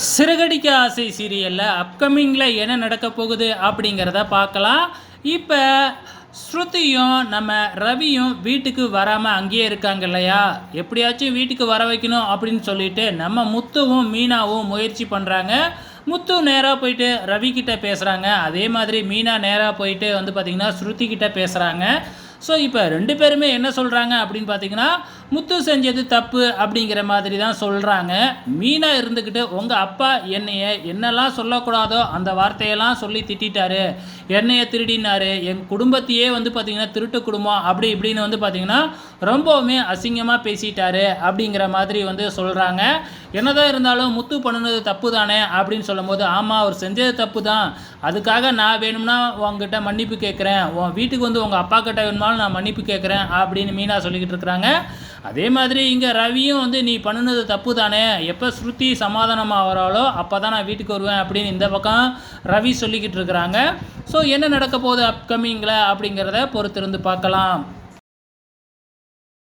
சிறகடிக்க ஆசை சீரியலில் அப்கமிங்கில் என்ன நடக்க போகுது அப்படிங்கிறத பார்க்கலாம். இப்போ ஸ்ருதியும் நம்ம ரவியும் வீட்டுக்கு வராமல் அங்கேயே இருக்காங்க இல்லையா? எப்படியாச்சும் வீட்டுக்கு வர வைக்கணும் அப்படின்னு சொல்லிட்டு நம்ம முத்துவும் மீனாவும் முயற்சி பண்ணுறாங்க. முத்து நேராக போயிட்டு ரவி கிட்ட பேசுகிறாங்க. அதே மாதிரி மீனா நேராக போயிட்டு பார்த்திங்கன்னா ஸ்ருதி கிட்ட பேசுகிறாங்க. ஸோ இப்போ 2 பேருமே என்ன சொல்கிறாங்க அப்படின்னு பார்த்தீங்கன்னா, முத்து செஞ்சது தப்பு அப்படிங்கிற மாதிரி தான் சொல்கிறாங்க. மீனா இருந்துக்கிட்டு உங்கள் அப்பா என்னெல்லாம் சொல்லக்கூடாதோ அந்த வார்த்தையெல்லாம் சொல்லி திட்டாரு, என்னைய திருடினாரு, என் குடும்பத்தையே பார்த்திங்கன்னா திருட்டு குடும்பம் அப்படி இப்படின்னு பார்த்திங்கன்னா ரொம்பவுமே அசிங்கமாக பேசிட்டாரு அப்படிங்கிற மாதிரி சொல்கிறாங்க. என்னதான் இருந்தாலும் முத்து பண்ணினது தப்பு தானே அப்படின்னு சொல்லும்போது, ஆமாம் அவர் செஞ்சது தப்பு தான், அதுக்காக நான் வேணும்னா உங்ககிட்ட மன்னிப்பு கேட்குறேன், உன் வீட்டுக்கு உங்கள் அப்பா கிட்ட வேணுமாலும் நான் மன்னிப்பு கேட்குறேன் அப்படின்னு மீனா சொல்லிக்கிட்டு இருக்கிறாங்க. அதே மாதிரி இங்கே ரவியும் நீ பண்ணினது தப்பு தானே, எப்போ ஸ்ருதி சமாதானமாக வராளோ அப்போ தான் நான் வீட்டுக்கு வருவேன் அப்படின்னு இந்த பக்கம் ரவி சொல்லிக்கிட்டு இருக்கிறாங்க. ஸோ என்ன நடக்க போகுது அப்கமிங்கில் அப்படிங்கிறத பொறுத்திருந்து பார்க்கலாம்.